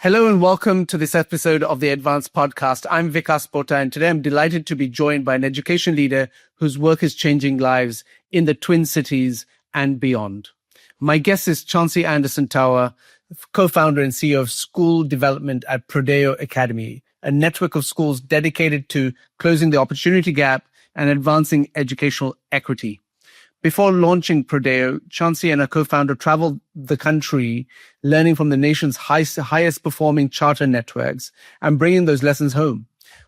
Hello and welcome to this episode of the EdVance Podcast. I'm Vikas Pota, and today I'm delighted to be joined by an education leader whose work is changing lives in the Twin Cities and beyond. My guest is Chancey Anderson Tauer, co-founder and CEO of School Development at Prodeo Academy, a network of schools dedicated to closing the opportunity gap and advancing educational equity. Before launching Prodeo, Chancey and her co-founder traveled the country, learning from the nation's highest performing charter networks and bringing those lessons home.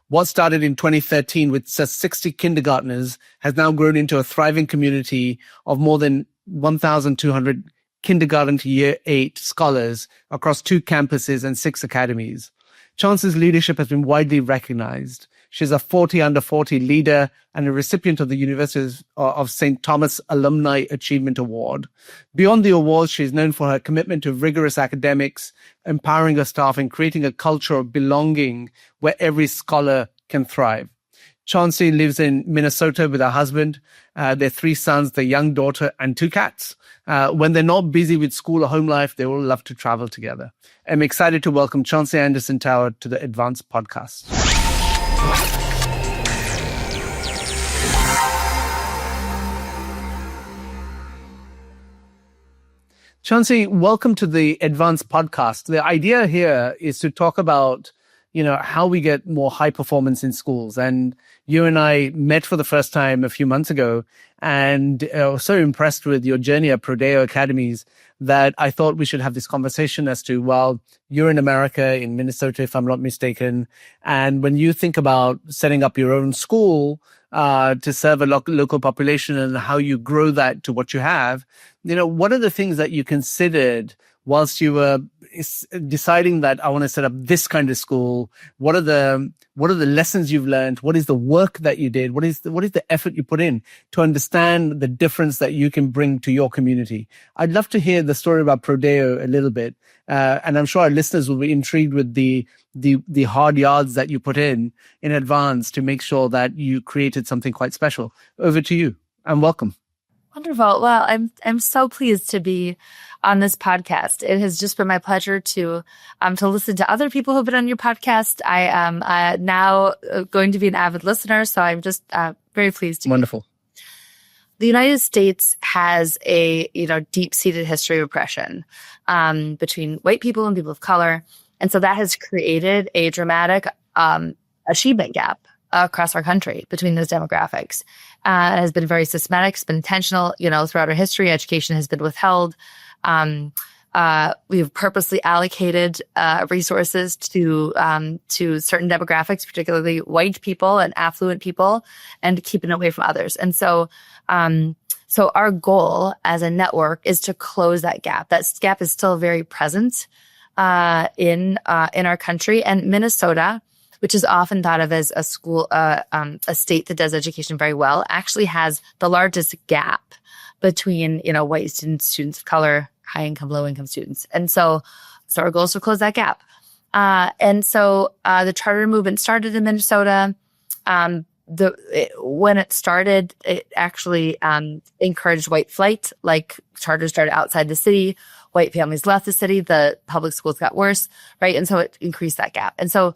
What started in 2013 with just 60 kindergartners has now grown into a thriving community of more than 1,200 kindergarten to year 8 scholars across 2 campuses and 6 academies. Chancey's leadership has been widely recognized. She's a 40 under 40 leader and a recipient of the University of St. Thomas Alumni Achievement Award. Beyond the awards, she's known for her commitment to rigorous academics, empowering her staff, and creating a culture of belonging where every scholar can thrive. Chancey lives in Minnesota with her husband, their 3 sons, their young daughter, and 2 cats. When they're not busy with school or home life, they all love to travel together. I'm excited to welcome Chancey Anderson Tauer to the EdVance Podcast. Chancey, welcome to the EdVance Podcast. The idea here is to talk about, how we get more high performance in schools. And you and I met for the first time a few months ago, and I was so impressed with your journey at Prodeo Academies that I thought we should have this conversation as to, well, you're in America, in Minnesota, if I'm not mistaken. And when you think about setting up your own school to serve a local population and how you grow that to what you have, what are the things that you considered whilst you were deciding that I want to set up this kind of school? What are the lessons you've learned? What is the work that you did? What is the effort you put in to understand the difference that you can bring to your community? I'd love to hear the story about Prodeo a little bit. And I'm sure our listeners will be intrigued with the hard yards that you put in advance to make sure that you created something quite special. Over to you, and welcome. Wonderful. Well, I'm so pleased to be on this podcast. It has just been my pleasure to listen to other people who've been on your podcast. I am now going to be an avid listener, so I'm just very pleased to Wonderful. The United States has a deep-seated history of oppression between white people and people of color, and so that has created a dramatic achievement gap across our country between those demographics. It has been very systematic. It's been intentional. Throughout our history, education has been withheld. We've purposely allocated resources to certain demographics, particularly white people and affluent people, and keeping it away from others. And so our goal as a network is to close that gap. That gap is still very present in our country. And Minnesota, which is often thought of as a state that does education very well, actually has the largest gap between, white students of color, high income, low income students. And so our goal is to close that gap. And so the charter movement started in Minnesota. When it started, it actually encouraged white flight, like charters started outside the city. White families left the city. The public schools got worse, right? And so it increased that gap. And so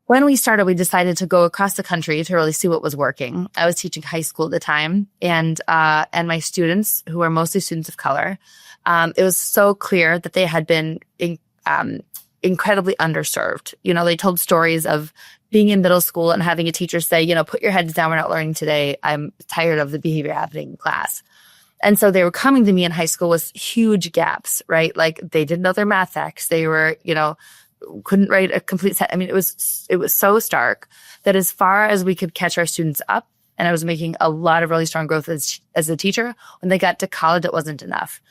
when we started, we decided to go across the country to really see what was working. I was teaching high school at the time, and my students, who are mostly students of color, it was so clear that they had been incredibly underserved. They told stories of being in middle school and having a teacher say, put your heads down, we're not learning today. I'm tired of the behavior happening in class. And so they were coming to me in high school with huge gaps, right? Like they didn't know their math facts. They were, couldn't write a complete set. I mean, it was so stark that as far as we could catch our students up, and I was making a lot of really strong growth as a teacher, when they got to college, it wasn't enough.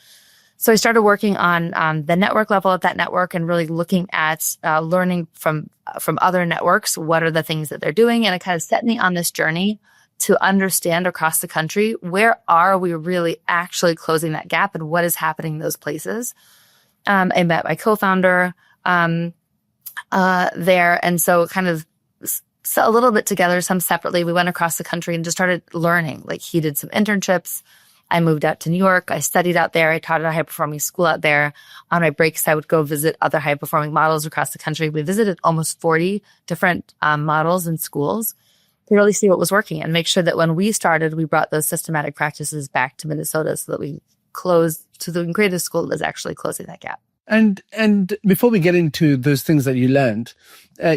So I started working on the network level at that network and really looking at learning from other networks. What are the things that they're doing? And it kind of set me on this journey to understand across the country, where are we really actually closing that gap and what is happening in those places. I met my co-founder there. And so kind of a little bit together, some separately, we went across the country and just started learning. Like he did some internships. I moved out to New York. I studied out there. I taught at a high-performing school out there. On my breaks, I would go visit other high-performing models across the country. We visited almost 40 different models and schools to really see what was working and make sure that when we started, we brought those systematic practices back to Minnesota so that we created a school that was actually closing that gap. And before we get into those things that you learned,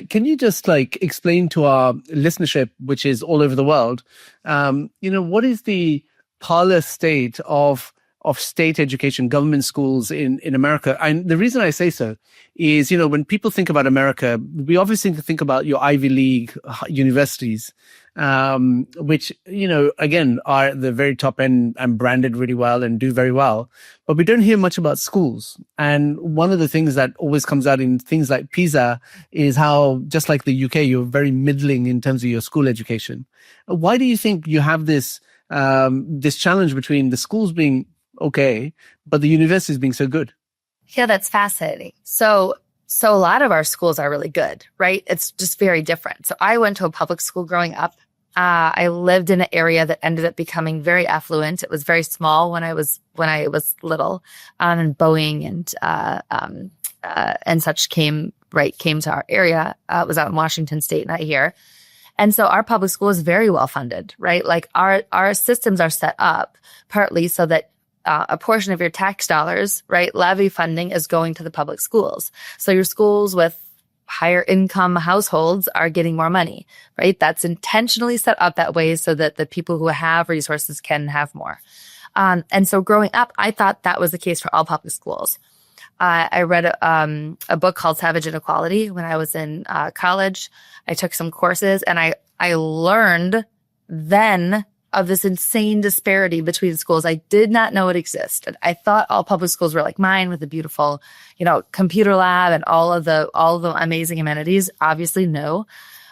can you just explain to our listenership, which is all over the world, what is the parlor state of state education, government schools in America? And the reason I say so is, when people think about America, we obviously think about your Ivy League universities, which, again, are the very top end and branded really well and do very well. But we don't hear much about schools. And one of the things that always comes out in things like PISA is how, just like the UK, you're very middling in terms of your school education. Why do you think you have this challenge between the schools being okay, but the universities being so good? Yeah, that's fascinating. So a lot of our schools are really good, right? It's just very different. So I went to a public school growing up. I lived in an area that ended up becoming very affluent. It was very small when I was little, and Boeing and such came to our area. It was out in Washington State, not here. And so our public school is very well funded, right? Like our systems are set up partly so that a portion of your tax dollars, right, levy funding is going to the public schools. So your schools with higher income households are getting more money, right? That's intentionally set up that way so that the people who have resources can have more. And so growing up, I thought that was the case for all public schools. I read a book called Savage Inequality when I was in college. I took some courses and I learned then of this insane disparity between schools. I did not know it existed. I thought all public schools were like mine with a beautiful, computer lab and all of the amazing amenities. Obviously, no.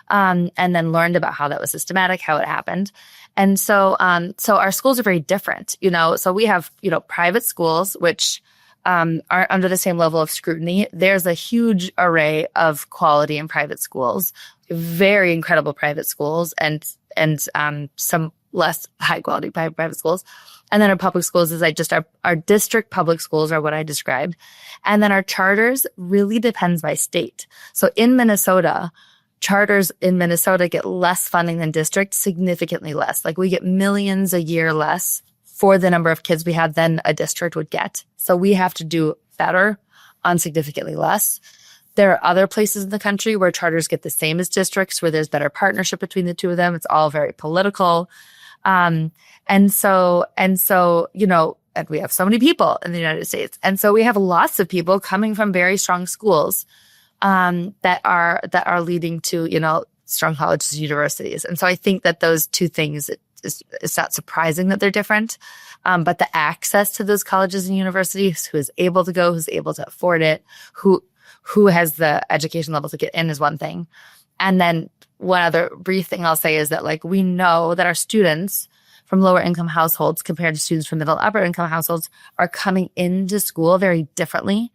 And then learned about how that was systematic, how it happened. And so our schools are very different, So we have, private schools, which are under the same level of scrutiny. There's a huge array of quality in private schools, very incredible private schools, and some less high quality private schools. And then our public schools is our district public schools are what I described. And then our charters really depends by state. So in Minnesota, charters in Minnesota get less funding than district, significantly less. Like we get millions a year less for the number of kids we have than a district would get. So we have to do better on significantly less. There are other places in the country where charters get the same as districts, where there's better partnership between the two of them. It's all very political. And so, and we have so many people in the United States. And so we have lots of people coming from very strong schools, that are leading to, strong colleges and universities. And so I think that those two things, it's not surprising that they're different. But the access to those colleges and universities, who is able to go, who's able to afford it, who has the education level to get in is one thing. And then one other brief thing I'll say is that we know that our students from lower income households compared to students from middle upper income households are coming into school very differently.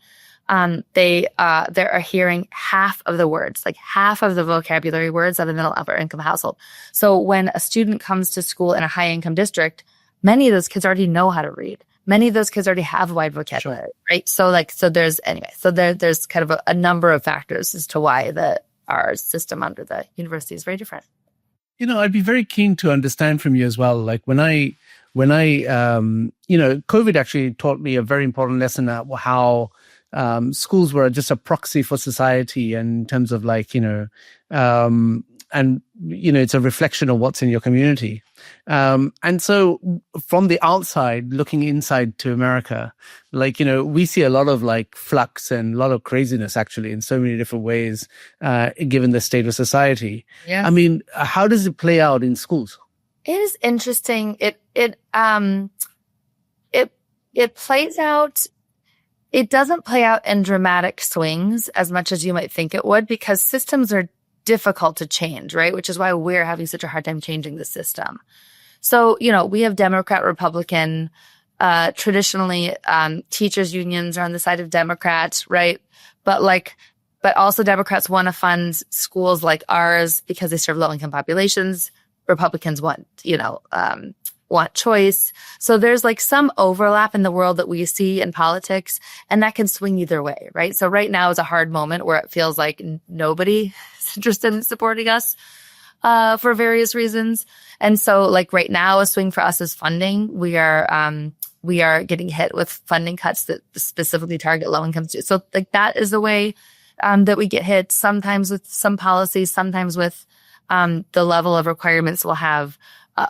They are hearing half of the words, half of the vocabulary words of a middle upper income household. So when a student comes to school in a high income district, many of those kids already know how to read. Many of those kids already have a wide vocabulary, sure. Right? So there's kind of a number of factors as to why our system under the university is very different. I'd be very keen to understand from you as well. When I COVID actually taught me a very important lesson at how schools were just a proxy for society, and in terms of it's a reflection of what's in your community. And so from the outside, looking inside to America, we see a lot of flux and a lot of craziness actually in so many different ways, given the state of society. Yeah. I mean, how does it play out in schools? It is interesting. It plays out. It doesn't play out in dramatic swings as much as you might think it would, because systems are difficult to change, right? Which is why we're having such a hard time changing the system. So, we have Democrat, Republican, traditionally, teachers unions are on the side of Democrats, right? But also Democrats want to fund schools like ours because they serve low income populations. Republicans want, want choice. So there's like some overlap in the world that we see in politics, and that can swing either way, right? So right now is a hard moment where it feels like nobody is interested in supporting us for various reasons. And so like right now, a swing for us is funding. We are getting hit with funding cuts that specifically target low-income students. So like that is the way that we get hit, sometimes with some policies, sometimes with the level of requirements we'll have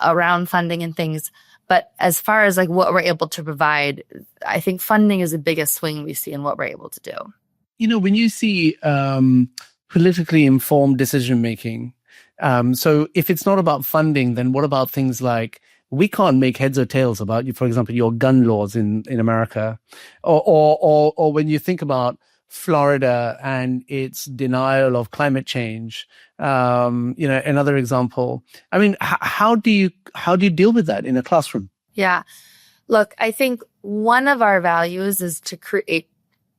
around funding and things. But as far as like what we're able to provide, I think funding is the biggest swing we see in what we're able to do. You know, when you see politically informed decision-making, so if it's not about funding, then what about things like we can't make heads or tails about, for example, your gun laws in America, or when you think about Florida and its denial of climate change, another example. I mean, how do you deal with that in a classroom? Yeah, look, I think one of our values is to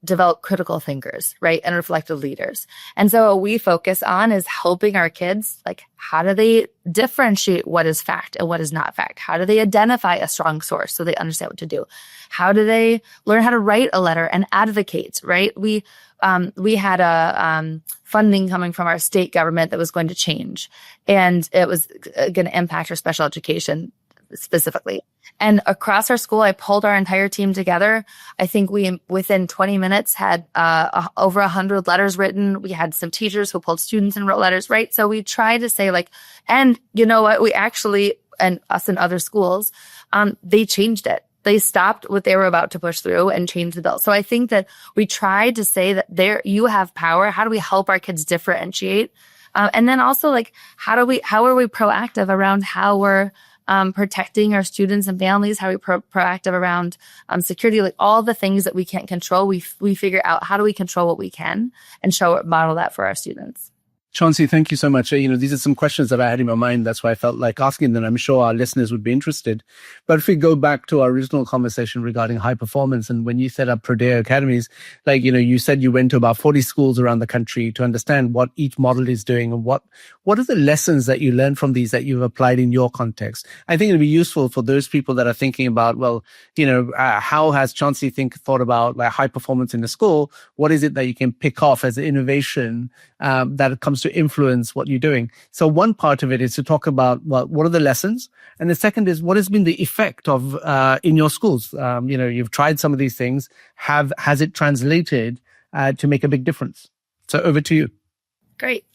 develop critical thinkers, right? And reflective leaders. And so what we focus on is helping our kids, like, how do they differentiate what is fact and what is not fact? How do they identify a strong source so they understand what to do? How do they learn how to write a letter and advocate, right? We had a funding coming from our state government that was going to change, and it was going to impact our special education specifically. And across our school, I pulled our entire team together. I think we, within 20 minutes, had over 100 letters written. We had some teachers who pulled students and wrote letters, right? So we tried to say like, and you know what, we actually, and us and other schools, they changed it. They stopped what they were about to push through and changed the bill. So I think that we tried to say that you have power. How do we help our kids differentiate? And then also like, how are we proactive around how we're protecting our students and families, how we proactive around security, like all the things that we can't control, we figure out how do we control what we can and model that for our students. Chancey, thank you so much. These are some questions that I had in my mind. That's why I felt like asking them. I'm sure our listeners would be interested. But if we go back to our original conversation regarding high performance, and when you set up Prodeo Academies, you said you went to about 40 schools around the country to understand what each model is doing and what are the lessons that you learned from these that you've applied in your context. I think it'll be useful for those people that are thinking about, how has Chancey thought about like high performance in the school? What is it that you can pick off as an innovation that comes to influence what you're doing? So one part of it is to talk about what are the lessons, and the second is what has been the effect of in your schools. You've tried some of these things. Has it translated to make a big difference? So over to you. Great.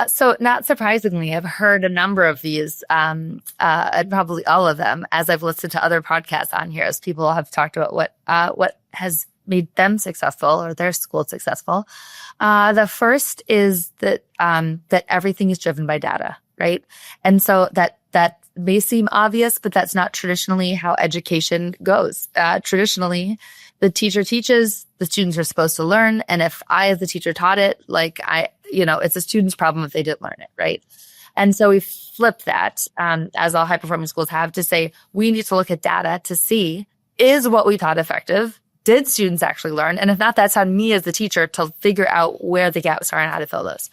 So not surprisingly, I've heard a number of these, and probably all of them, as I've listened to other podcasts on here, as people have talked about what has made them successful or their school successful. The first is that everything is driven by data, right? And so that may seem obvious, but that's not traditionally how education goes. Traditionally, the teacher teaches, the students are supposed to learn. And if I, as the teacher, taught it, it's a student's problem if they didn't learn it, right? And so we flipped that, as all high-performing schools have, to say we need to look at data to see, is what we taught effective? Did students actually learn? And if not, that's on me as the teacher to figure out where the gaps are and how to fill those.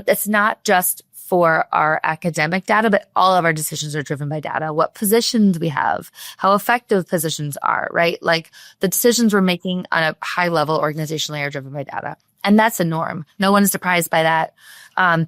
It's not just for our academic data, but all of our decisions are driven by data. What positions we have, how effective positions are, right? Like the decisions we're making on a high level organizationally are driven by data. And that's a norm. No one's surprised by that.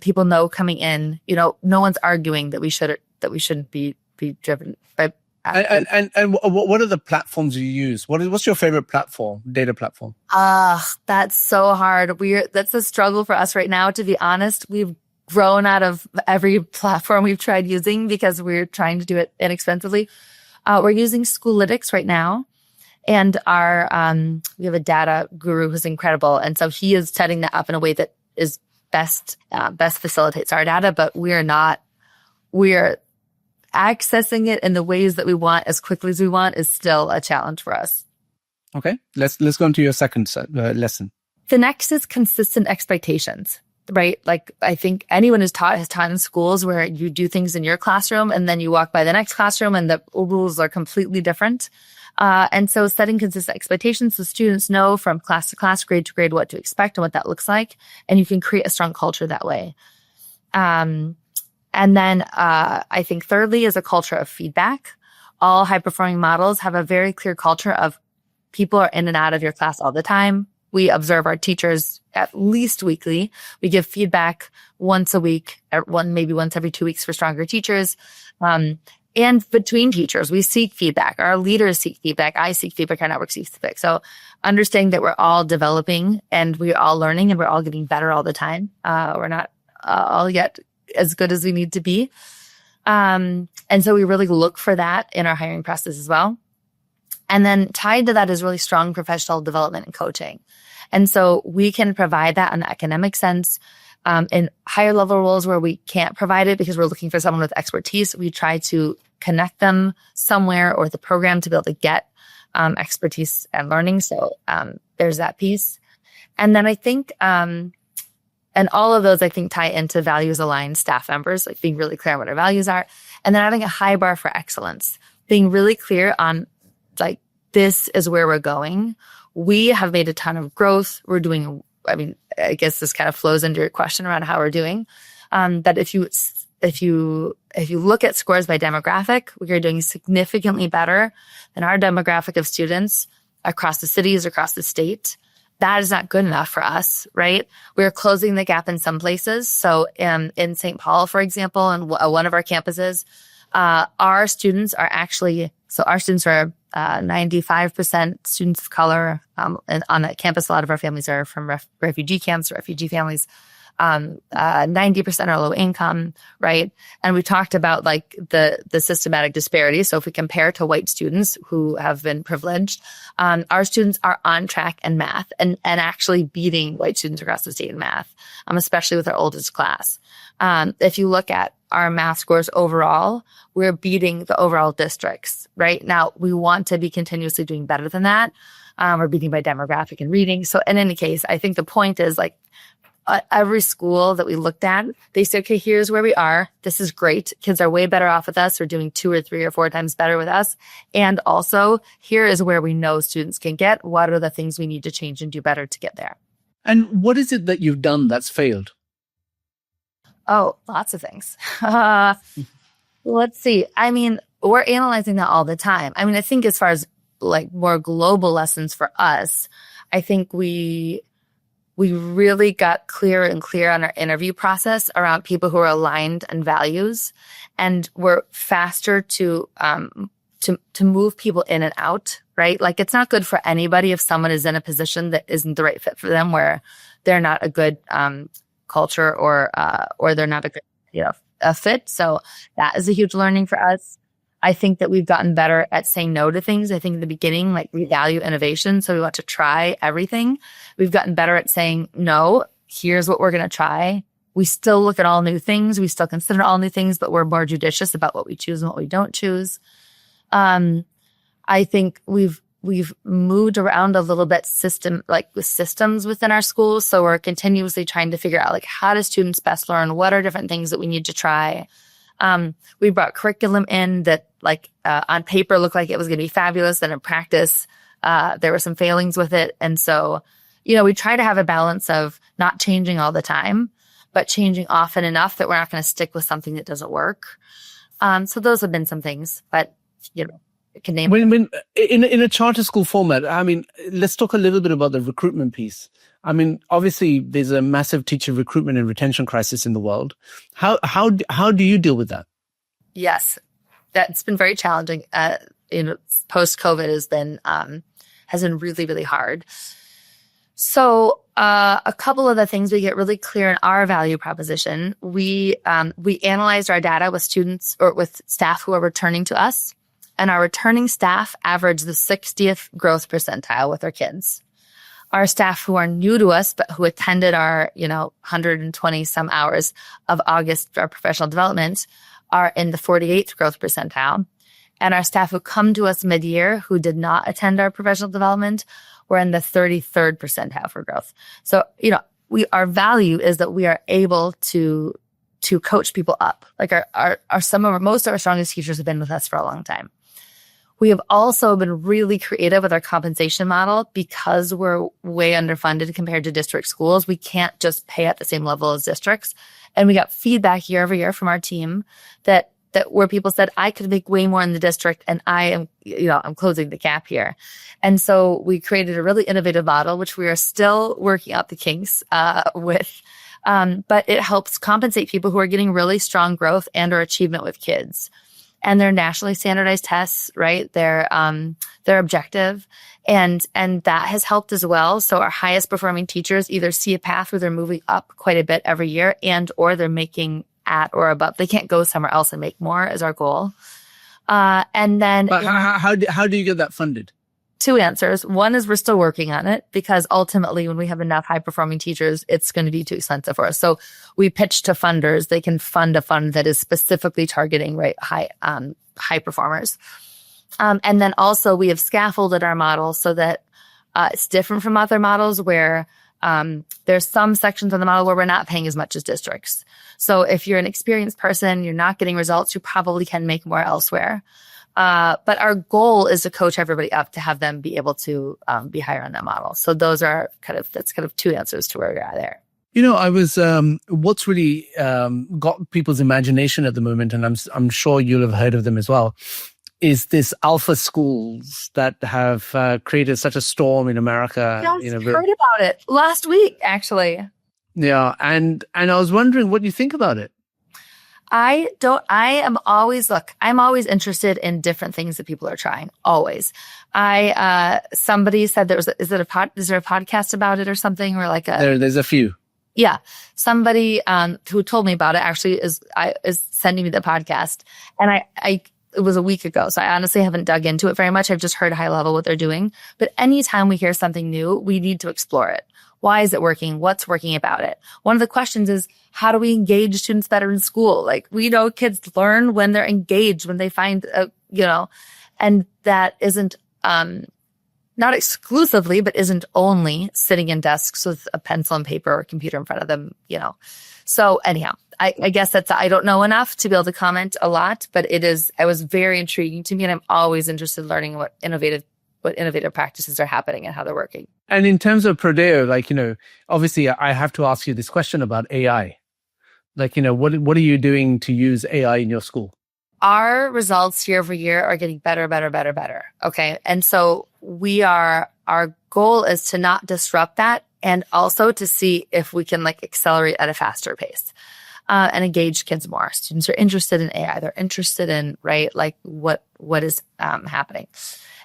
People know coming in, no one's arguing that we shouldn't be driven by. And what are the platforms you use? What's your favorite platform, data platform? That's so hard. That's a struggle for us right now. To be honest, we've grown out of every platform we've tried using because we're trying to do it inexpensively. We're using Schoolitics right now. And we have a data guru who's incredible. And so he is setting that up in a way that is best facilitates our data, but we're accessing it in the ways that we want as quickly as we want is still a challenge for us. Okay, let's go into your second lesson. The next is consistent expectations, right? Like I think anyone has taught in schools where you do things in your classroom and then you walk by the next classroom and the rules are completely different. And so setting consistent expectations so students know from class to class, grade to grade, what to expect and what that looks like. And you can create a strong culture that way. And then I think thirdly is a culture of feedback. All high-performing models have a very clear culture of people are in and out of your class all the time. We observe our teachers at least weekly. We give feedback once a week, maybe once every 2 weeks for stronger teachers. And between teachers, we seek feedback. Our leaders seek feedback. I seek feedback. Our network seeks feedback. So understanding that we're all developing and we're all learning and we're all getting better all the time. We're not all yet as good as we need to be. And so we really look for that in our hiring process as well. And then tied to that is really strong professional development and coaching. And so we can provide that in the academic sense. In higher level roles where we can't provide it because we're looking for someone with expertise, we try to connect them somewhere or the program to be able to get expertise and learning. So there's that piece. And then I think, and all of those I think tie into values aligned staff members, like being really clear on what our values are. And then having a high bar for excellence, being really clear on like, this is where we're going. We have made a ton of growth. We're doing, I guess this kind of flows into your question around how we're doing. That if you look at scores by demographic, we are doing significantly better than our demographic of students across the cities, across the state. That is not good enough for us, right? We're closing the gap in some places. So in St. Paul, for example, on one of our campuses, our students are 95% students of color. And on a campus, a lot of our families are from refugee camps, refugee families. 90% are low income, right? And we talked about like the systematic disparity. So if we compare to white students who have been privileged, our students are on track in math and actually beating white students across the state in math, especially with our oldest class. If you look at our math scores overall, we're beating the overall districts, right? Now, we want to be continuously doing better than that. We're beating by demographic and reading. So in any case, I think the point is like every school that we looked at, they said, okay, here's where we are. This is great. Kids are way better off with us. They're doing 2 or 3 or 4 times better with us. And also, here is where we know students can get. What are the things we need to change and do better to get there? And what is it that you've done that's failed? Oh, lots of things. Let's see. I mean, we're analyzing that all the time. I mean, I think as far as like more global lessons for us, I think we really got clearer and clearer on our interview process around people who are aligned on values, and we're faster to move people in and out, right? Like it's not good for anybody if someone is in a position that isn't the right fit for them, where they're not a good culture or they're not a good a fit. So that is a huge learning for us. I think that we've gotten better at saying no to things. I think in the beginning, like we value innovation, so we want to try everything. We've gotten better at saying no. Here's what we're going to try. We still look at all new things. We still consider all new things, but we're more judicious about what we choose and what we don't choose. I think we've moved around a little bit with systems within our schools. So we're continuously trying to figure out like how do students best learn? What are different things that we need to try? We brought curriculum in that like on paper looked like it was going to be fabulous. And in practice, there were some failings with it. And so, we try to have a balance of not changing all the time, but changing often enough that we're not going to stick with something that doesn't work. So those have been some things, but can name when in a charter school format. I mean, let's talk a little bit about the recruitment piece. I mean, obviously, there's a massive teacher recruitment and retention crisis in the world. How do you deal with that? Yes, that's been very challenging. Post COVID has been really, really hard. So a couple of the things we get really clear in our value proposition. We analyzed our data with students or with staff who are returning to us. And our returning staff average the 60th growth percentile with our kids. Our staff who are new to us, but who attended our, 120 some hours of August, our professional development, are in the 48th growth percentile. And our staff who come to us mid-year who did not attend our professional development were in the 33rd percentile for growth. So, our value is that we are able to coach people up. Like most of our strongest teachers have been with us for a long time. We have also been really creative with our compensation model because we're way underfunded compared to district schools. We can't just pay at the same level as districts. And we got feedback year over year from our team that where people said, I could make way more in the district and I'm closing the gap here. And so we created a really innovative model, which we are still working out the kinks with. But it helps compensate people who are getting really strong growth and or achievement with kids. And they're nationally standardized tests, right? They're objective. And that has helped as well. So our highest performing teachers either see a path where they're moving up quite a bit every year and or they're making at or above. They can't go somewhere else and make more is our goal. And then but how do you get that funded? Two answers. One is we're still working on it because ultimately when we have enough high performing teachers, it's going to be too expensive for us. So we pitch to funders. They can fund a fund that is specifically targeting high performers. And then also we have scaffolded our model so that it's different from other models where there's some sections of the model where we're not paying as much as districts. So if you're an experienced person, you're not getting results, you probably can make more elsewhere. But our goal is to coach everybody up to have them be able to be higher on that model. So that's kind of two answers to where we are there. I was what's really got people's imagination at the moment, and I'm sure you'll have heard of them as well, is this alpha schools that have created such a storm in America. Yes, heard about it last week, actually. Yeah, and I was wondering what you think about it. I'm always interested in different things that people are trying. Always. Somebody said is there a podcast about it or something or there's a few. Yeah. Somebody, who told me about it actually is sending me the podcast and it was a week ago. So I honestly haven't dug into it very much. I've just heard high level what they're doing, but anytime we hear something new, we need to explore it. Why is it working? What's working about it? One of the questions is, how do we engage students better in school? Like, we know kids learn when they're engaged, when they find, and that isn't, not exclusively, but isn't only sitting in desks with a pencil and paper or computer in front of them, So anyhow, I guess I don't know enough to be able to comment a lot, but it was very intriguing to me. And I'm always interested in learning what innovative practices are happening and how they're working. And in terms of Prodeo, obviously I have to ask you this question about AI. What are you doing to use AI in your school? Our results year over year are getting better. Okay. And so our goal is to not disrupt that and also to see if we can accelerate at a faster pace. And engage kids more. Students are interested in AI. They're interested in, what is happening.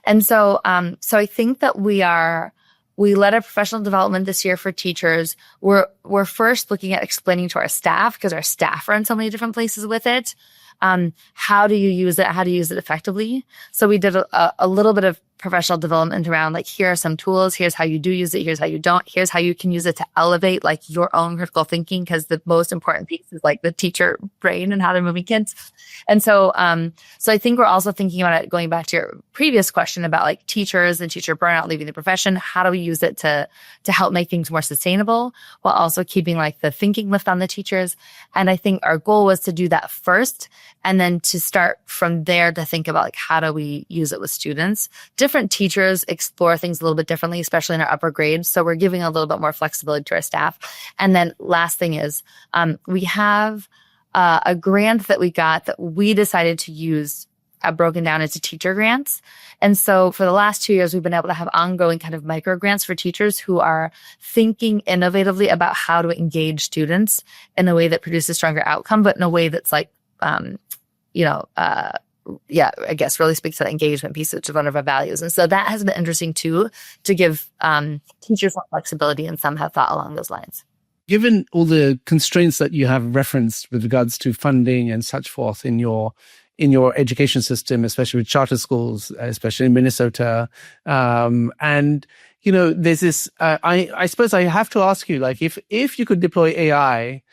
And so I think that we led a professional development this year for teachers. We're first looking at explaining to our staff, because our staff are in so many different places with it. How do you use it? How to use it effectively? So we did a little bit of professional development around here are some tools. Here's how you do use it. Here's how you don't. Here's how you can use it to elevate your own critical thinking, because the most important piece is the teacher brain and how they're moving kids. And so I think we're also thinking about it, going back to your previous question about teachers and teacher burnout, leaving the profession. How do we use it to help make things more sustainable while also keeping the thinking lift on the teachers? And I think our goal was to do that first, and then to start from there to think about how do we use it with students. Different teachers explore things a little bit differently, especially in our upper grades. So we're giving a little bit more flexibility to our staff. And then last thing is, we have a grant that we got that we decided to use broken down into teacher grants. And so for the last 2 years, we've been able to have ongoing kind of micro grants for teachers who are thinking innovatively about how to engage students in a way that produces stronger outcome, but in a way that's I guess really speaks to that engagement piece, which is one of our values. And so that has been interesting too, to give teachers more flexibility, and some have thought along those lines. Given all the constraints that you have referenced with regards to funding and such forth in your education system, especially with charter schools, especially in Minnesota, and there's this. I suppose I have to ask you, if you could deploy AI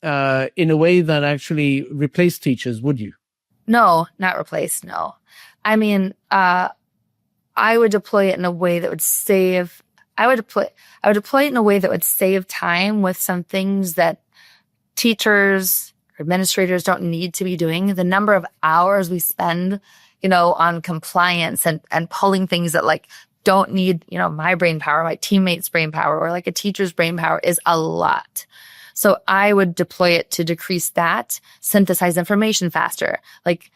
in a way that actually replaced teachers, would you? No, not replace. No. I mean, I would deploy it in a way that would save. I would deploy it in a way that would save time with some things that teachers or administrators don't need to be doing. The number of hours we spend on compliance and pulling things that like don't need, my brain power, my teammates' brain power, or like a teacher's brain power is a lot. So I would deploy it to decrease that, synthesize information faster. Like,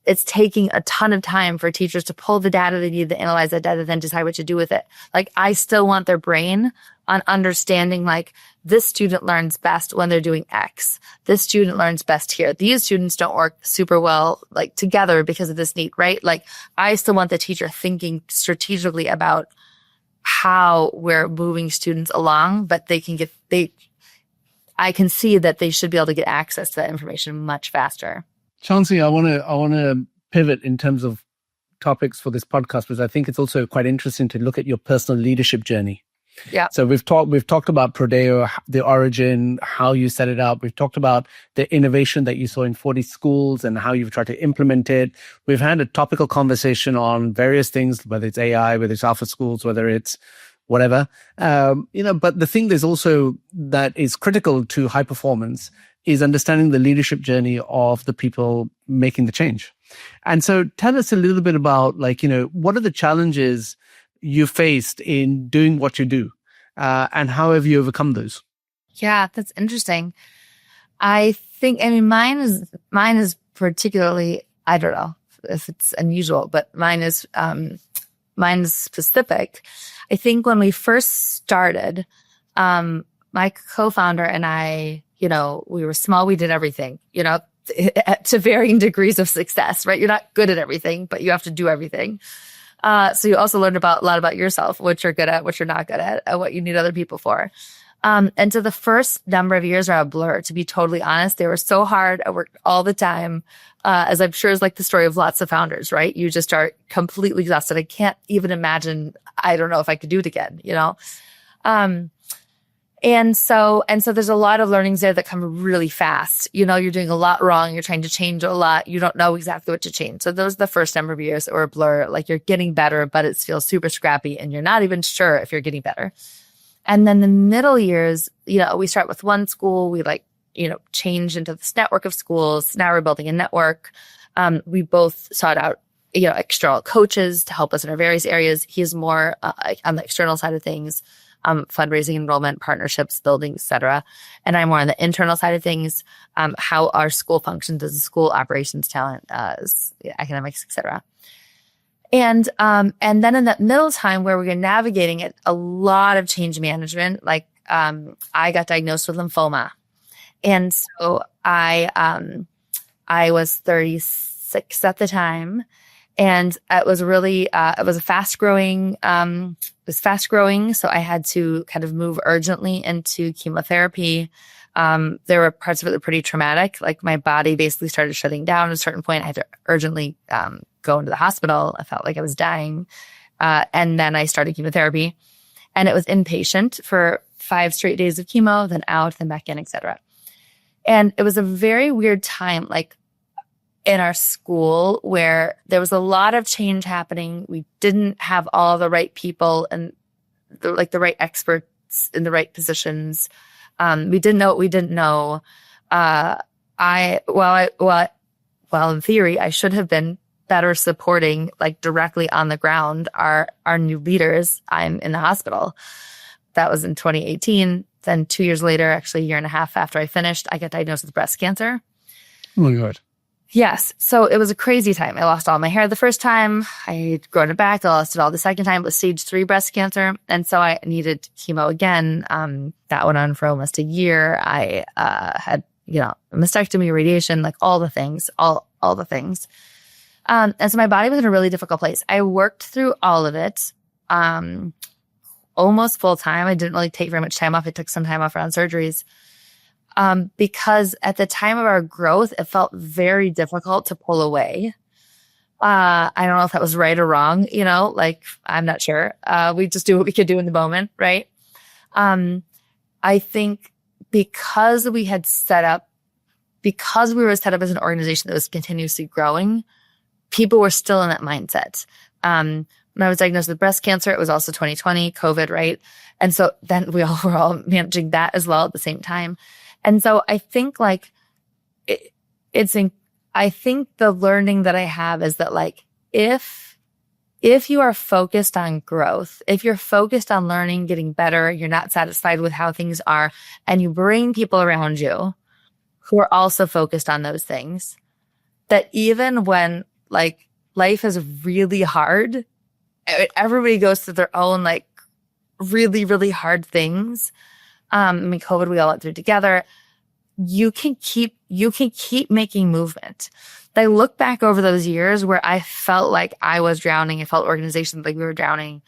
it's taking a ton of time for teachers to pull the data they need to analyze that data, then decide what to do with it. Like, I still want their brain on understanding, like, this student learns best when they're doing X. This student learns best here. These students don't work super well, like, together because of this need, right? Like, I still want the teacher thinking strategically about how we're moving students along, but I can see that they should be able to get access to that information much faster. Chancey, I want to pivot in terms of topics for this podcast, because I think it's also quite interesting to look at your personal leadership journey. Yeah. So we've talked about Prodeo, the origin, how you set it up. We've talked about the innovation that you saw in 40 schools and how you've tried to implement it. We've had a topical conversation on various things, whether it's AI, whether it's alpha schools, whether it's whatever. But the thing there's also that is critical to high performance is understanding the leadership journey of the people making the change. And so tell us a little bit about, like, what are the challenges you faced in doing what you do, and how have you overcome those? Yeah, that's interesting. I think, mine is particularly, I don't know if it's unusual, but mine is specific. I think when we first started, my co-founder and I, we were small, we did everything, to varying degrees of success, right? You're not good at everything, but you have to do everything. So you also learn a lot about yourself, what you're good at, what you're not good at, and what you need other people for. And so the first number of years are a blur, to be totally honest. They were so hard. I worked all the time, as I'm sure is like the story of lots of founders, right? You just are completely exhausted. I can't even imagine. I don't know if I could do it again, And so there's a lot of learnings there that come really fast. You're doing a lot wrong. You're trying to change a lot. You don't know exactly what to change. So those are the first number of years that were a blur. Like, you're getting better, but it feels super scrappy and you're not even sure if you're getting better. And then the middle years, we start with one school. We change into this network of schools. Now we're building a network. We both sought out, external coaches to help us in our various areas. He's more on the external side of things. Fundraising, enrollment, partnerships, building, et cetera. And I'm more on the internal side of things, how our school functions as a school, operations, talent, academics, et cetera. And then in that middle time where we're navigating it, a lot of change management, I got diagnosed with lymphoma. And so I was 36 at the time. And it was really, it was fast growing. So I had to kind of move urgently into chemotherapy. There were parts of it that were pretty traumatic. Like, my body basically started shutting down at a certain point. I had to urgently go into the hospital. I felt like I was dying. And then I started chemotherapy, and it was inpatient for 5 straight days of chemo, then out, then back in, et cetera. And it was a very weird time, in our school, where there was a lot of change happening. We didn't have all the right people and the right experts in the right positions. We didn't know what we didn't know. In theory, I should have been better supporting, directly on the ground, our new leaders. I'm in the hospital. That was in 2018. Then 2 years later, actually a year and a half after I finished, I got diagnosed with breast cancer. Oh my God. Yes. So it was a crazy time. I lost all my hair the first time. I had grown it back. I lost it all the second time. It was stage 3 breast cancer. And so I needed chemo again. That went on for almost a year. I had, mastectomy, radiation, all the things, all the things. And so my body was in a really difficult place. I worked through all of it almost full time. I didn't really take very much time off. I took some time off around surgeries. Because at the time of our growth, it felt very difficult to pull away. I don't know if that was right or wrong, I'm not sure. We just do what we could do in the moment, right? I think because we were set up as an organization that was continuously growing, people were still in that mindset. When I was diagnosed with breast cancer, it was also 2020, COVID, right? And so then we all were all managing that as well at the same time. And so I think I think the learning that I have is that like, if you are focused on growth, if you're focused on learning, getting better, you're not satisfied with how things are, and you bring people around you who are also focused on those things, that even when like life is really hard, everybody goes through their own like really, really hard things. I mean, COVID, we all went through together. You can keep making movement. I look back over those years where I felt like I was drowning. I felt organizations like we were drowning.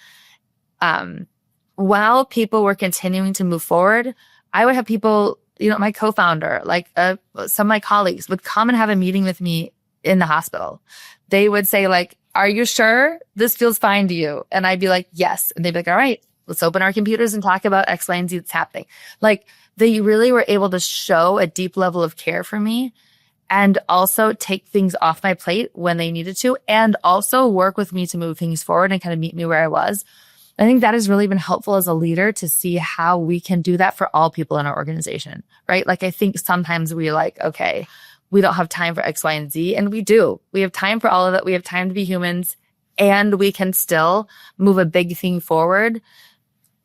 While people were continuing to move forward, I would have people, my co-founder, like some of my colleagues would come and have a meeting with me in the hospital. They would say like, "Are you sure this feels fine to you?" And I'd be like, "Yes." And they'd be like, "All right, let's open our computers and talk about X, Y, and Z that's happening." Like they really were able to show a deep level of care for me and also take things off my plate when they needed to, and also work with me to move things forward and kind of meet me where I was. I think that has really been helpful as a leader to see how we can do that for all people in our organization, right? Like I think sometimes we like, okay, we don't have time for X, Y, and Z. And we do. We have time for all of it. We have time to be humans, and we can still move a big thing forward.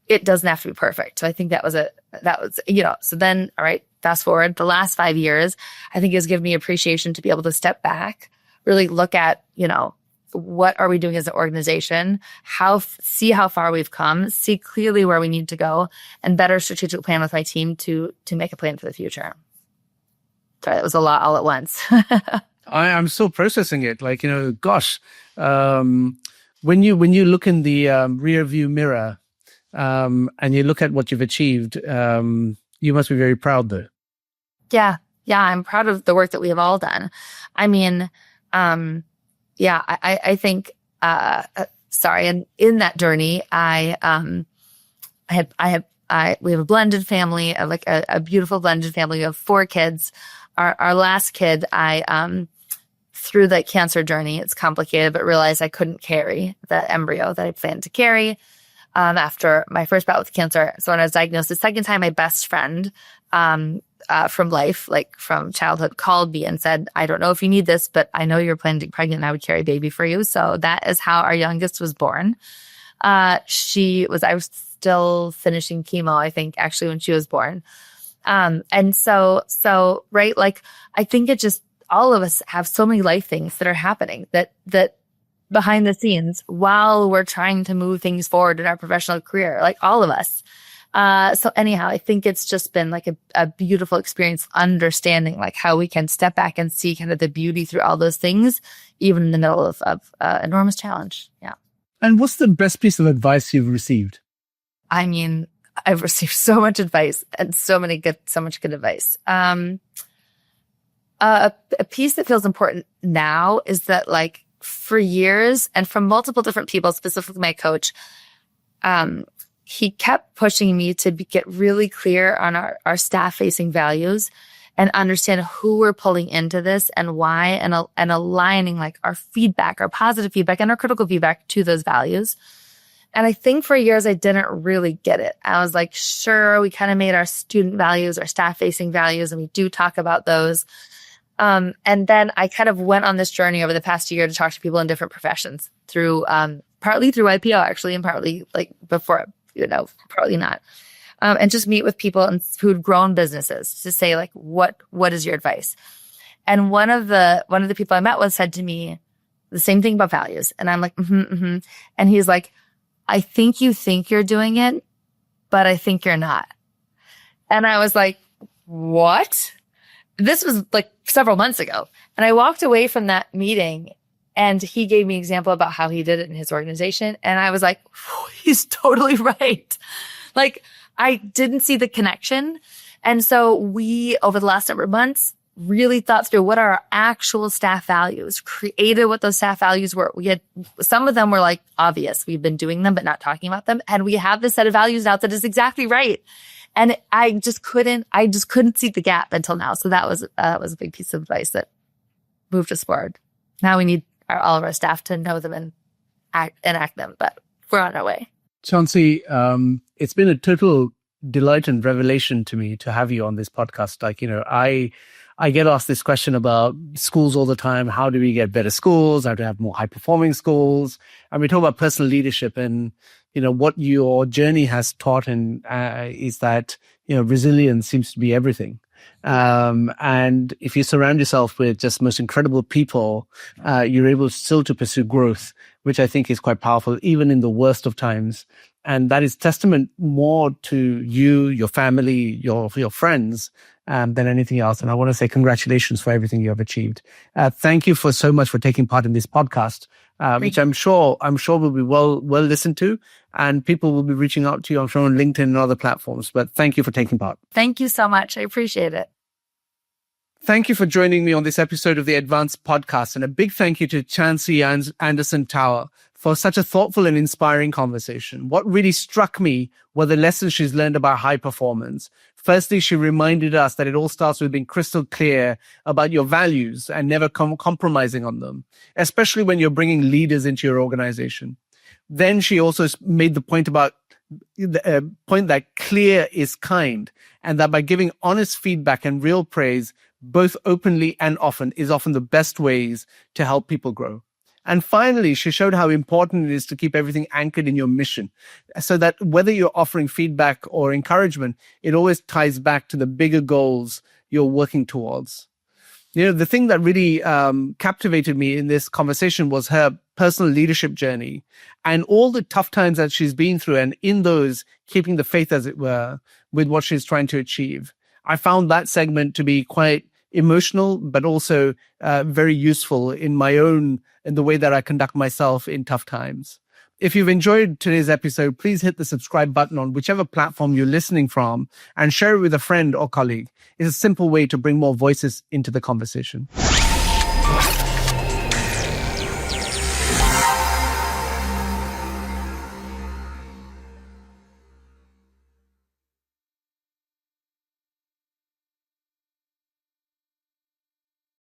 It doesn't have to be perfect. So I think that was, so then, all right, fast forward the last 5 years, I think has given me appreciation to be able to step back, really look at, what are we doing as an organization? See how far we've come, see clearly where we need to go, and better strategic plan with my team to make a plan for the future. Sorry, that was a lot all at once. I'm still processing it. Like, gosh, when you look in the rear view mirror and you look at what you've achieved, you must be very proud though. Yeah, I'm proud of the work that we have all done. I mean, I think, and in that journey, we have a blended family, like a beautiful blended family of 4 kids. Our last kid, through the cancer journey, it's complicated, but realized I couldn't carry the embryo that I planned to carry after my first bout with cancer. So when I was diagnosed the second time, my best friend from life, like from childhood, called me and said, "I don't know if you need this, but I know you're planning to get pregnant and I would carry a baby for you." So that is how our youngest was born. I was still finishing chemo, I think, actually, when she was born. And so, right, like, I think it just, all of us have so many life things that are happening that behind the scenes while we're trying to move things forward in our professional career, like all of us. So anyhow, I think it's just been like a beautiful experience understanding like how we can step back and see kind of the beauty through all those things, even in the middle of enormous challenge. Yeah. And what's the best piece of advice you've received? I mean, I've received so much advice and so much good advice. A piece that feels important now is that, like, for years and from multiple different people, specifically my coach, he kept pushing me to get really clear on our staff-facing values and understand who we're pulling into this and why, and aligning like our feedback, our positive feedback and our critical feedback to those values. And I think for years, I didn't really get it. I was like, sure, we kind of made our student values, our staff-facing values, and we do talk about those. And then I kind of went on this journey over the past year to talk to people in different professions through, partly through IPO actually, and partly like before, partly not. And just meet with people who'd grown businesses to say like, what is your advice? And one of the people I met with said to me the same thing about values. And I'm like, And he's like, "I think you think you're doing it, but I think you're not." And I was like, what? This was like several months ago. And I walked away from that meeting and he gave me an example about how he did it in his organization. And I was like, he's totally right. Like, I didn't see the connection. And so we, over the last number of months, really thought through what are our actual staff values, created what those staff values were. We had, some of them were like obvious. We've been doing them, but not talking about them. And we have this set of values now that is exactly right. And I just couldn't see the gap until now. So that was a big piece of advice that moved us forward. Now we need all of our staff to know them and enact them, but we're on our way. Chancey, it's been a total delight and revelation to me to have you on this podcast. I get asked this question about schools all the time. How do we get better schools? How to have more high performing schools? And we talk about personal leadership, and, what your journey has taught is that, resilience seems to be everything. And if you surround yourself with just most incredible people, you're able still to pursue growth, which I think is quite powerful, even in the worst of times. And that is testament more to you, your family, your friends, than anything else. And I want to say congratulations for everything you have achieved. Thank you so much for taking part in this podcast, which I'm sure will be well listened to, and people will be reaching out to you, I'm sure, on LinkedIn and other platforms. But thank you for taking part. Thank you so much. I appreciate it. Thank you for joining me on this episode of the EdVance Podcast, and a big thank you to Chancey Anderson Tauer for such a thoughtful and inspiring conversation. What really struck me were the lessons she's learned about high performance. Firstly, she reminded us that it all starts with being crystal clear about your values and never compromising on them, especially when you're bringing leaders into your organization. Then she also made the point that clear is kind, and that by giving honest feedback and real praise, both openly and often, is often the best ways to help people grow. And finally, she showed how important it is to keep everything anchored in your mission, so that whether you're offering feedback or encouragement, it always ties back to the bigger goals you're working towards. The thing that really captivated me in this conversation was her personal leadership journey and all the tough times that she's been through, and in those, keeping the faith, as it were, with what she's trying to achieve. I found that segment to be quite emotional, but also very useful in the way that I conduct myself in tough times. If you've enjoyed today's episode, please hit the subscribe button on whichever platform you're listening from, and share it with a friend or colleague. It's a simple way to bring more voices into the conversation.